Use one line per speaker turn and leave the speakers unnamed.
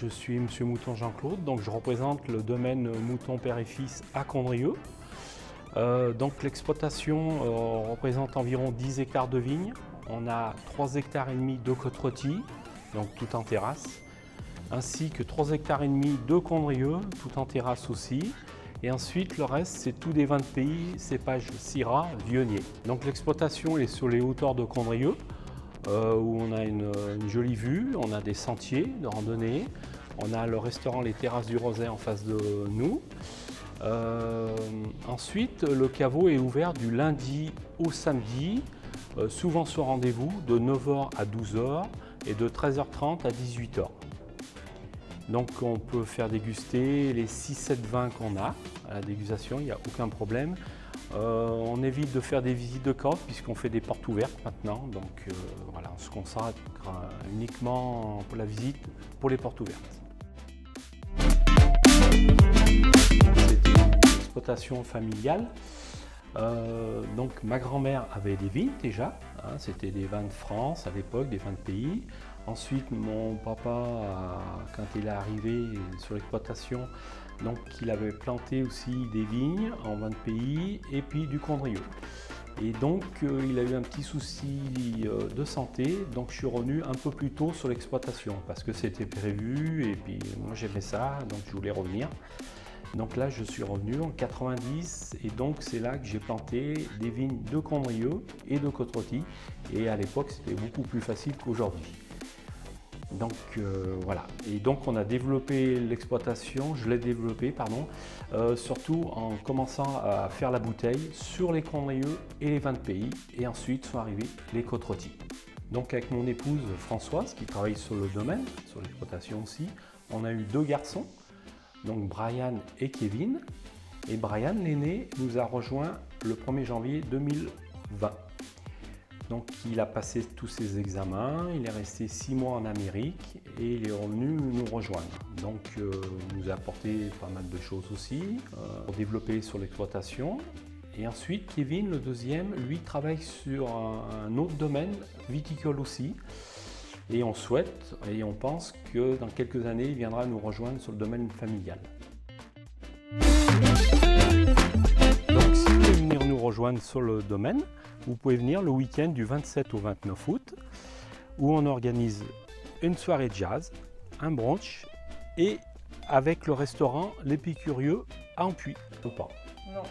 je suis Monsieur Mouton Jean-Claude, donc je représente le domaine Mouton Père et Fils à Condrieu. Donc l'exploitation représente environ 10 hectares de vignes. On a 3 hectares et demi de côtes rôties, donc tout en terrasse, ainsi que 3 hectares et demi de Condrieu, tout en terrasse aussi. Et ensuite, le reste, c'est tout des vins de pays, cépages Syrah, Viognier. Donc l'exploitation est sur les hauteurs de Condrieu, où on a une jolie vue, on a des sentiers de randonnée, on a le restaurant Les Terrasses du Roset en face de nous. Ensuite, le caveau est ouvert du lundi au samedi, souvent sur rendez-vous, de 9h à 12h et de 13h30 à 18h. Donc on peut faire déguster les 6-7 vins qu'on a à la dégustation, il n'y a aucun problème. On évite de faire des visites de cave puisqu'on fait des portes ouvertes maintenant. Donc voilà, on se consacre uniquement pour la visite pour les portes ouvertes. C'était une exploitation familiale. Donc ma grand-mère avait des vignes déjà, hein, c'était des vins de France à l'époque, des vins de pays. Ensuite mon papa, quand il est arrivé sur l'exploitation, donc il avait planté aussi des vignes en vins de pays et puis du Condrieu. Et donc il a eu un petit souci de santé, donc je suis revenu un peu plus tôt sur l'exploitation parce que c'était prévu et puis moi j'aimais ça, donc je voulais revenir. Donc là, je suis revenu en 90 et donc c'est là que j'ai planté des vignes de Condrieu et de côtes rôties. Et à l'époque, c'était beaucoup plus facile qu'aujourd'hui. Donc voilà. Et donc on a développé l'exploitation, je l'ai développée, pardon, surtout en commençant à faire la bouteille sur les Condrieu et les vins de pays. Et ensuite sont arrivés les côtes rôties. Donc avec mon épouse Françoise, qui travaille sur le domaine, sur l'exploitation aussi, on a eu 2 garçons. Donc Brian et Kevin. Et Brian, l'aîné, nous a rejoint le 1er janvier 2020. Donc il a passé tous ses examens, il est resté 6 mois en Amérique et il est revenu nous rejoindre. Donc il nous a apporté pas mal de choses aussi pour développer sur l'exploitation. Et ensuite, Kevin, le deuxième, lui travaille sur un autre domaine, viticole aussi. Et on souhaite et on pense que dans quelques années, il viendra nous rejoindre sur le domaine familial. Donc si vous voulez venir nous rejoindre sur le domaine, vous pouvez venir le week-end du 27 au 29 août, où on organise une soirée de jazz, un brunch et avec le restaurant L'Épicurieux à Ampuis. Ou pas?
Non.